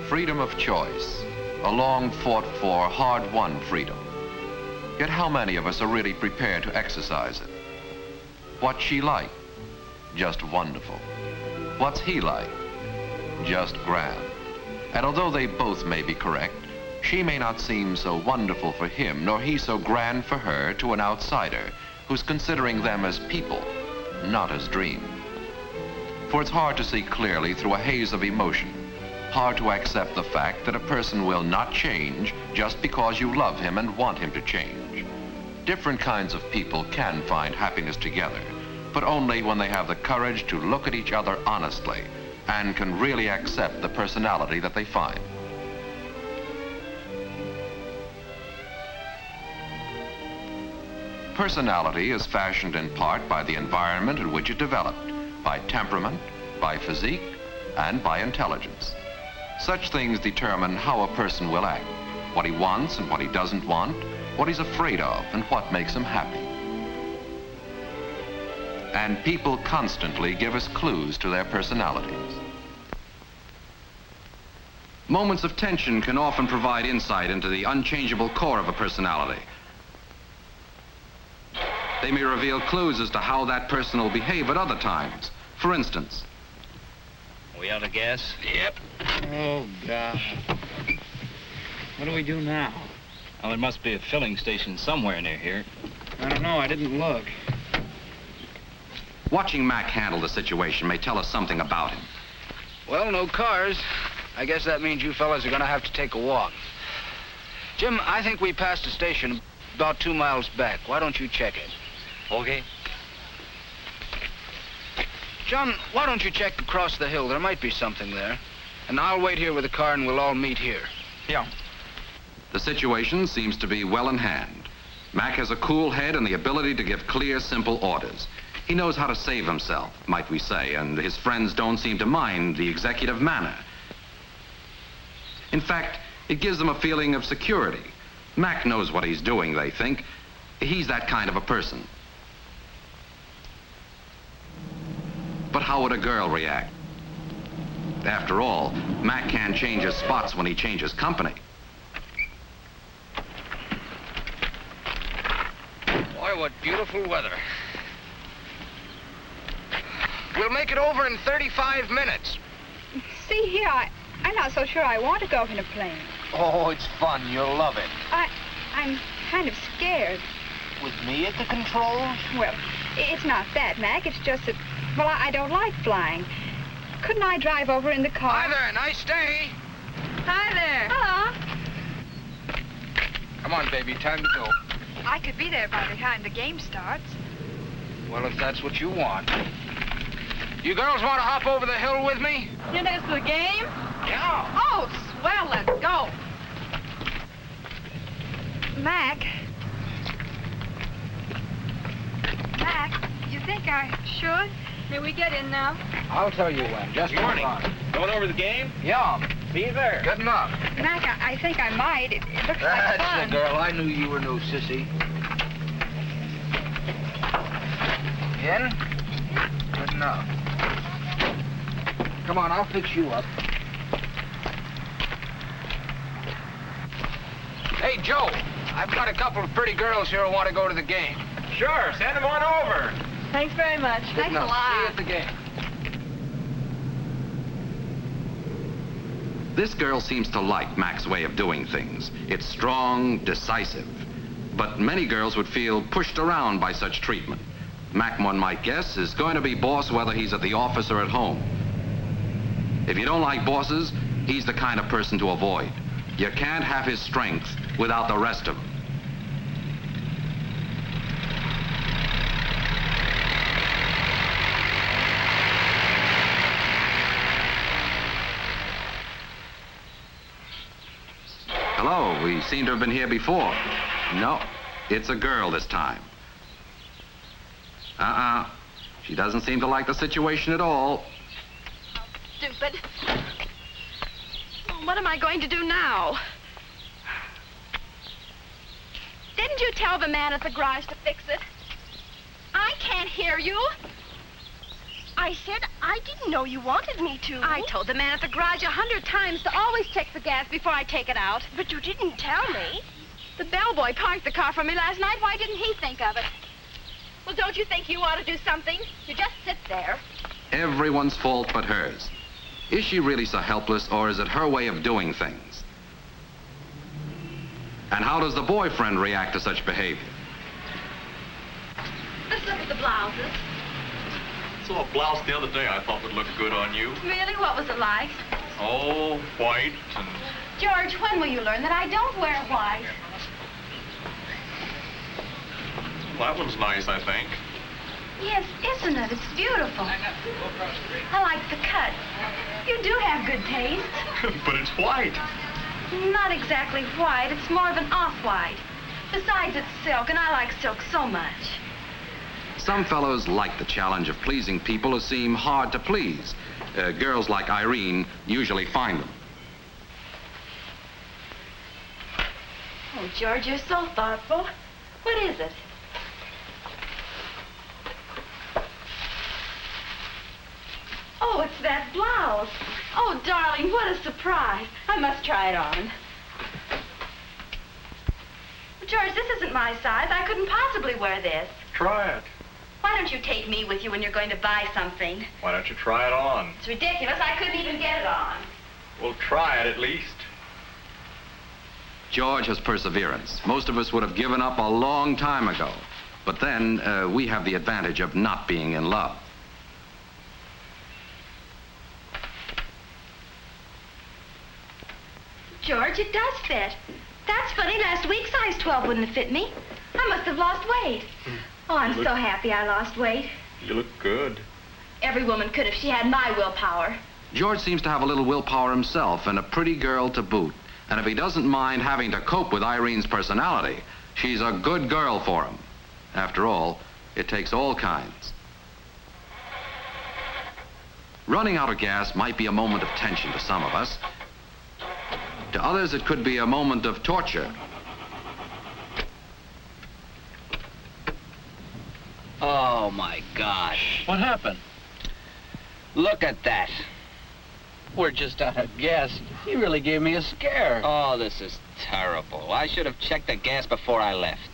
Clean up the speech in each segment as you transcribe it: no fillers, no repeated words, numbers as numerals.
Freedom of choice, a long fought for, hard-won freedom. Yet how many of us are really prepared to exercise it? What's she like? Just wonderful. What's he like? Just grand. And although they both may be correct, she may not seem so wonderful for him, nor he so grand for her to an outsider who's considering them as people, not as dreams. For it's hard to see clearly through a haze of emotion, hard to accept the fact that a person will not change just because you love him and want him to change. Different kinds of people can find happiness together, but only when they have the courage to look at each other honestly and can really accept the personality that they find. Personality is fashioned in part by the environment in which it developed, by temperament, by physique, and by intelligence. Such things determine how a person will act, what he wants and what he doesn't want, what he's afraid of and what makes him happy. And people constantly give us clues to their personalities. Moments of tension can often provide insight into the unchangeable core of a personality. They may reveal clues as to how that person will behave at other times. For instance, we out of gas? Yep. Oh, God. What do we do now? Well, there must be a filling station somewhere near here. I don't know. I didn't look. Watching Mac handle the situation may tell us something about him. Well, no cars. I guess that means you fellas are going to have to take a walk. Jim, I think we passed a station about 2 miles back. Why don't you check it? Okay. John, why don't you check across the hill? There might be something there. And I'll wait here with the car and we'll all meet here. Yeah. The situation seems to be well in hand. Mac has a cool head and the ability to give clear, simple orders. He knows how to save himself, might we say, and his friends don't seem to mind the executive manner. In fact, it gives them a feeling of security. Mac knows what he's doing, they think. He's that kind of a person. But how would a girl react? After all, Mac can't change his spots when he changes company. Boy, what beautiful weather. We'll make it over in 35 minutes. See here, I'm not so sure I want to go in a plane. Oh, it's fun. You'll love it. I'm kind of scared. With me at the controls? Well, it's not that, Mac. It's just that, well, I don't like flying. Couldn't I drive over in the car? Hi there. Nice day. Hi there. Hello. Come on, baby. Time to go. I could be there by the time the game starts. Well, if that's what you want. You girls want to hop over the hill with me? You know, it's the game? Yeah. Oh, swell. Let's go. Mac, you think I should? May we get in now? I'll tell you when. Just Good morning. hold on. Going over the game? Yeah. Be there. Good enough. Mac, I think I might. It looks like fun. That's the girl. I knew you were no sissy. In? Good enough. Come on, I'll fix you up. Hey, Joe, I've got a couple of pretty girls here who want to go to the game. Sure, send them on over. Thanks very much. Good Thanks a enough. lot. See you at the game. This girl seems to like Mac's way of doing things. It's strong, decisive. But many girls would feel pushed around by such treatment. Mac, one might guess, is going to be boss whether he's at the office or at home. If you don't like bosses, he's the kind of person to avoid. You can't have his strength without the rest of him. We seem to have been here before. No, it's a girl this time. She doesn't seem to like the situation at all. Stupid. What am I going to do now? Didn't you tell the man at the garage to fix it? I can't hear you. I said I didn't know you wanted me to. I told the man at the garage 100 times to always check the gas before I take it out. But you didn't tell me. The bellboy parked the car for me last night. Why didn't he think of it? Well, don't you think you ought to do something? You just sit there. Everyone's fault but hers. Is she really so helpless, or is it her way of doing things? And how does the boyfriend react to such behavior? Let's look at the blouses. Saw a blouse the other day I thought would look good on you. Really? What was it like? Oh, white and... George, when will you learn that I don't wear white? That one's nice, I think. Yes, isn't it? It's beautiful. I like the cut. You do have good taste. But it's white. Not exactly white. It's more of an off-white. Besides, it's silk, and I like silk so much. Some fellows like the challenge of pleasing people who seem hard to please. Girls like Irene usually find them. Oh, George, you're so thoughtful. What is it? Oh, it's that blouse. Oh, darling, what a surprise. I must try it on. George, this isn't my size. I couldn't possibly wear this. Try it. Why don't you take me with you when you're going to buy something? Why don't you try it on? It's ridiculous. I couldn't even get it on. We'll try it at least. George has perseverance. Most of us would have given up a long time ago. But then we have the advantage of not being in love. George, it does fit. That's funny. Last week, size 12 wouldn't have fit me. I must have lost weight. Oh, I'm so happy I lost weight. You look good. Every woman could if she had my willpower. George seems to have a little willpower himself and a pretty girl to boot. And if he doesn't mind having to cope with Irene's personality, she's a good girl for him. After all, it takes all kinds. Running out of gas might be a moment of tension to some of us. To others, it could be a moment of torture. Oh, my gosh. What happened? Look at that. We're just out of gas. You really gave me a scare. Oh, this is terrible. I should have checked the gas before I left.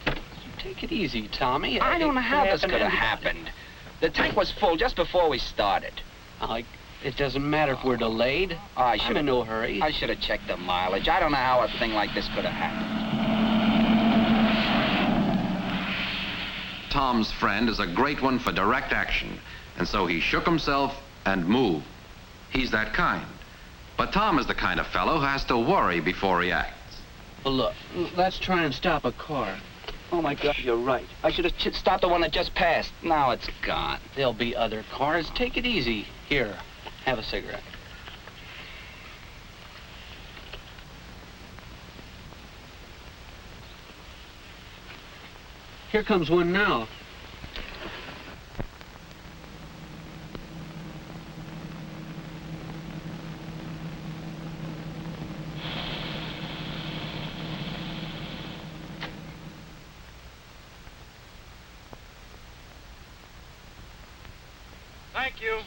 Take it easy, Tommy. I don't know how this happened could have happened. The tank was full just before we started. It doesn't matter if we're delayed. I'm in no hurry. I should have checked the mileage. I don't know how a thing like this could have happened. Tom's friend is a great one for direct action, and so he shook himself and moved. He's that kind. But Tom is the kind of fellow who has to worry before he acts. Well, look, let's try and stop a car. Oh, my God, you're right. I should have stopped the one that just passed. Now it's gone. There'll be other cars. Take it easy. Here, have a cigarette. Here comes one now. Thank you.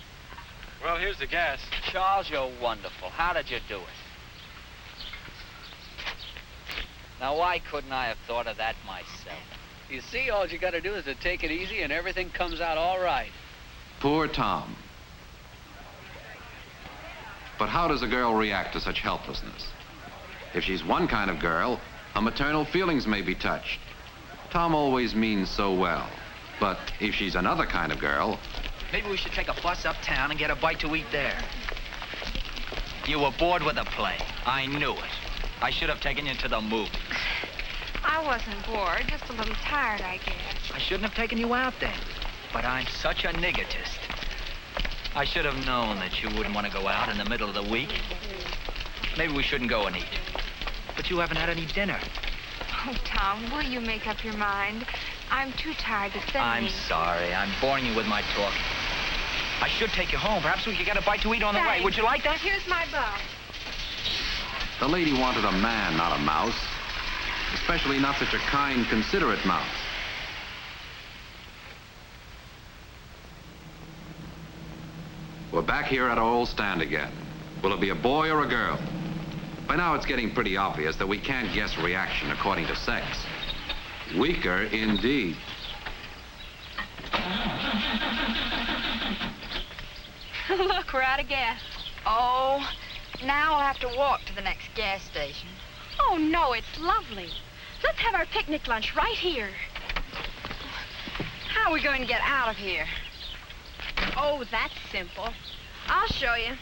Well, here's the gas. Charles, you're wonderful. How did you do it? Now, why couldn't I have thought of that myself? You see, all you gotta do is to take it easy and everything comes out all right. Poor Tom. But how does a girl react to such helplessness? If she's one kind of girl, her maternal feelings may be touched. Tom always means so well. But if she's another kind of girl... Maybe we should take a bus uptown and get a bite to eat there. You were bored with the play. I knew it. I should have taken you to the movies. I wasn't bored, just a little tired, I guess. I shouldn't have taken you out then. But I'm such a niggotist. I should have known that you wouldn't want to go out in the middle of the week. Maybe we shouldn't go and eat. but you haven't had any dinner. Oh, Tom, will you make up your mind? I'm too tired to think. I'm sorry. I'm boring you with my talk. I should take you home. Perhaps we could get a bite to eat on the way. Thanks. Would you like that? Here's my bow. The lady wanted a man, not a mouse. Especially not such a kind, considerate mouse. We're back here at our old stand again. Will it be a boy or a girl? By now it's getting pretty obvious that we can't guess reaction according to sex. Weaker indeed. Look, we're out of gas. Oh, now I'll have to walk to the next gas station. Oh, no, it's lovely. Let's have our picnic lunch right here. How are we going to get out of here? Oh, that's simple. I'll show you.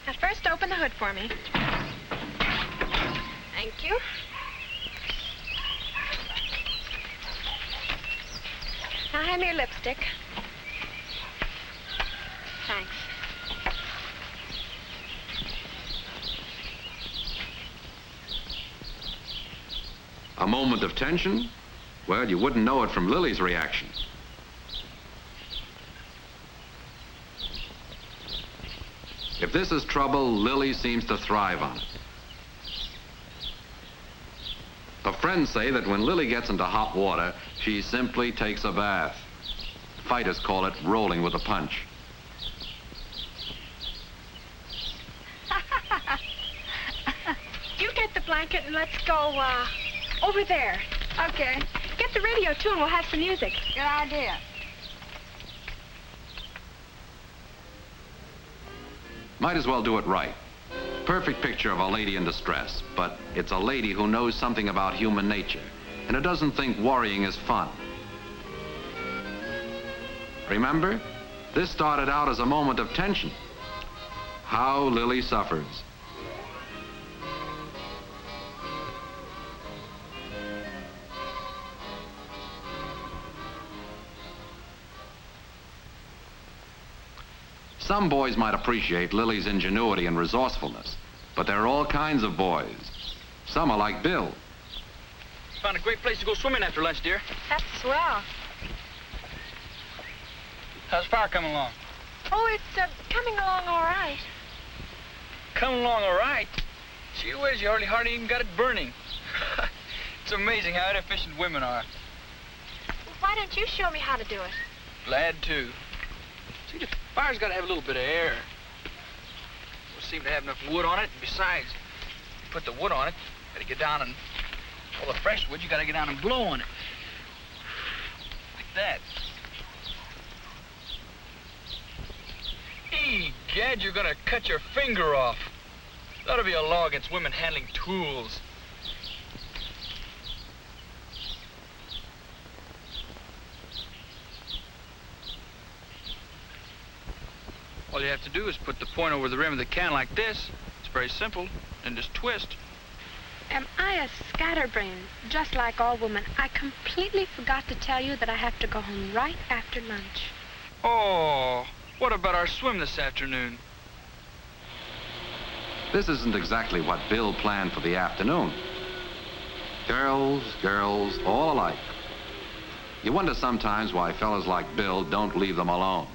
Now, first open the hood for me. Thank you. Now, hand me your lipstick. Thanks. A moment of tension? Well, you wouldn't know it from Lily's reaction. If this is trouble, Lily seems to thrive on it. Her friends say that when Lily gets into hot water, she simply takes a bath. Fighters call it rolling with a punch. You get the blanket and let's go, over there. Okay, Get the radio, too, and we'll have some music. good idea. Might as well do it right. Perfect picture of a lady in distress, but it's a lady who knows something about human nature, and who doesn't think worrying is fun. Remember, this started out as a moment of tension. How Lily suffers. Some boys might appreciate Lily's ingenuity and resourcefulness, but there are all kinds of boys. Some are like Bill. Found a great place to go swimming after lunch, dear. That's swell. How's the fire coming along? Oh, it's, coming along all right. Coming along all right. Gee whiz, you hardly even got it burning. It's amazing how inefficient women are. Well, why don't you show me how to do it? Glad to. See, the fire's got to have a little bit of air. Don't seem to have enough wood on it. And besides, you put the wood on it, got to get down and all the fresh wood, you got to get down and blow on it. Like that. Egad, you're gonna cut your finger off. That'll be a law against women handling tools. All you have to do is put the point over the rim of the can like this. It's very simple. And just twist. Am I a scatterbrain, just like all women? I completely forgot to tell you that I have to go home right after lunch. Oh, what about our swim this afternoon? This isn't exactly what Bill planned for the afternoon. Girls, all alike. You wonder sometimes why fellas like Bill don't leave them alone.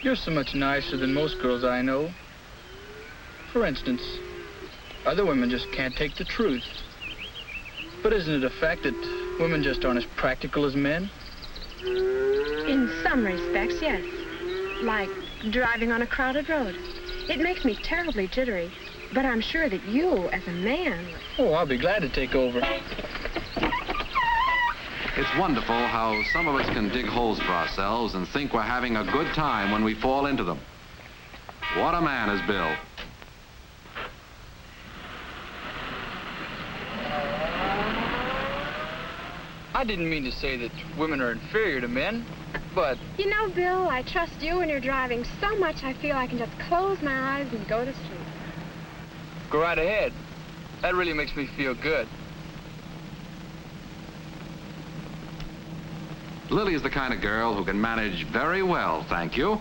You're so much nicer than most girls I know. For instance, other women just can't take the truth. But isn't it a fact that women just aren't as practical as men? In some respects, yes. Like driving on a crowded road. It makes me terribly jittery. But I'm sure that you, as a man... Oh, I'll be glad to take over. It's wonderful how some of us can dig holes for ourselves and think we're having a good time when we fall into them. What a man is Bill. I didn't mean to say that women are inferior to men, but... You know, Bill, I trust you when you're driving so much I feel I can just close my eyes and go to sleep. Go right ahead. That really makes me feel good. Lily is the kind of girl who can manage very well, thank you.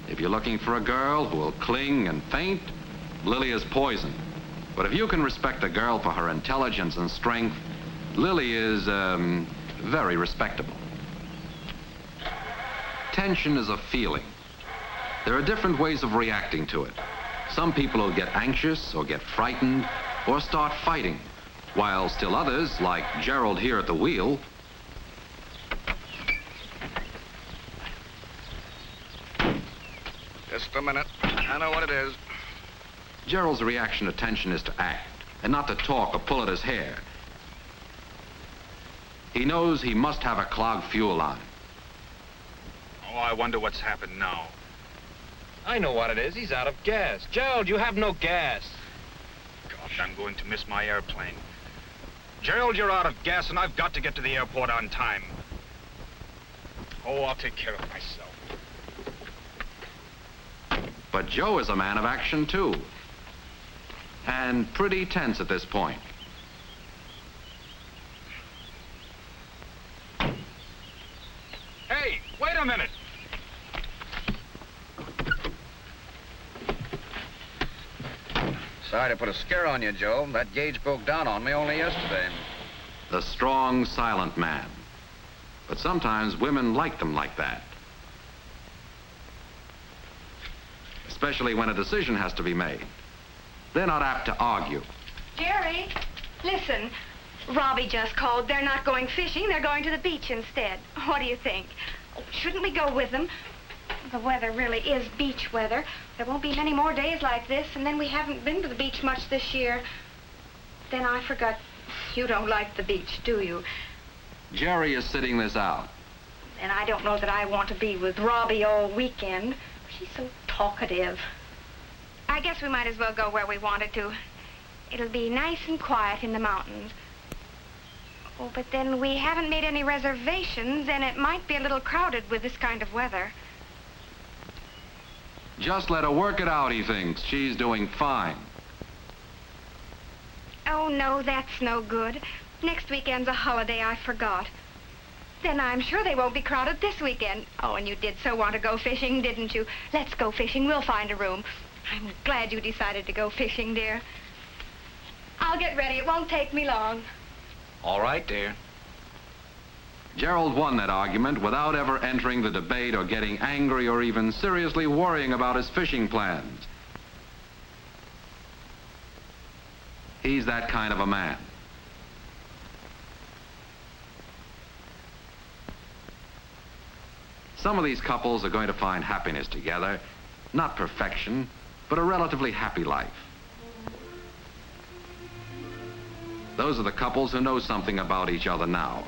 If you're looking for a girl who will cling and faint, Lily is poison. But if you can respect a girl for her intelligence and strength, Lily is, very respectable. Tension is a feeling. There are different ways of reacting to it. Some people will get anxious or get frightened or start fighting, while still others, like Gerald here at the wheel, Just a minute. I know what it is. Gerald's reaction to tension is to act, and not to talk or pull at his hair. He knows he must have a clogged fuel line. Oh, I wonder what's happened now. I know what it is. He's out of gas. Gerald, you have no gas. Gosh, I'm going to miss my airplane. Gerald, you're out of gas, and I've got to get to the airport on time. Oh, I'll take care of myself. But Joe is a man of action, too. And pretty tense at this point. Hey, wait a minute. Sorry to put a scare on you, Joe. That gauge broke down on me only yesterday. The strong, silent man. But sometimes women like them like that. Especially when a decision has to be made. They're not apt to argue. Jerry, listen. Robbie just called. They're not going fishing. They're going to the beach instead. What do you think? Oh, shouldn't we go with them? The weather really is beach weather. There won't be many more days like this, and then we haven't been to the beach much this year. Then I forgot. You don't like the beach, do you? Jerry is sitting this out. And I don't know that I want to be with Robbie all weekend. She's so talkative. I guess we might as well go where we wanted to. It'll be nice and quiet in the mountains. Oh, but then we haven't made any reservations, and it might be a little crowded with this kind of weather. Just let her work it out, he thinks. She's doing fine. Oh, no, that's no good. Next weekend's a holiday, I forgot. Then I'm sure they won't be crowded this weekend. Oh, and you did so want to go fishing, didn't you? Let's go fishing. We'll find a room. I'm glad you decided to go fishing, dear. I'll get ready. It won't take me long. All right, dear. Gerald won that argument without ever entering the debate or getting angry or even seriously worrying about his fishing plans. He's that kind of a man. Some of these couples are going to find happiness together, not perfection, but a relatively happy life. Those are the couples who know something about each other now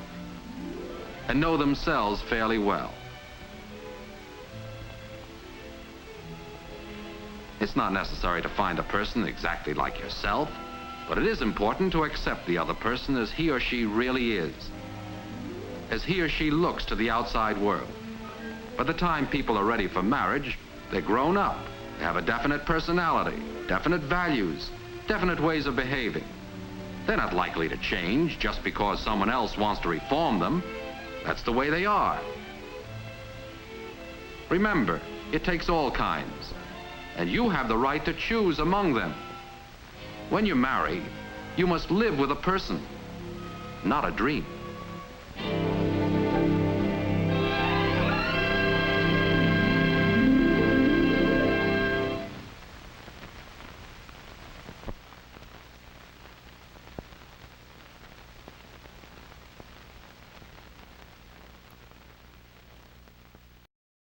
and know themselves fairly well. It's not necessary to find a person exactly like yourself, but it is important to accept the other person as he or she really is, as he or she looks to the outside world. By the time people are ready for marriage, they're grown up. They have a definite personality, definite values, definite ways of behaving. They're not likely to change just because someone else wants to reform them. That's the way they are. Remember, it takes all kinds, and you have the right to choose among them. When you marry, you must live with a person, not a dream.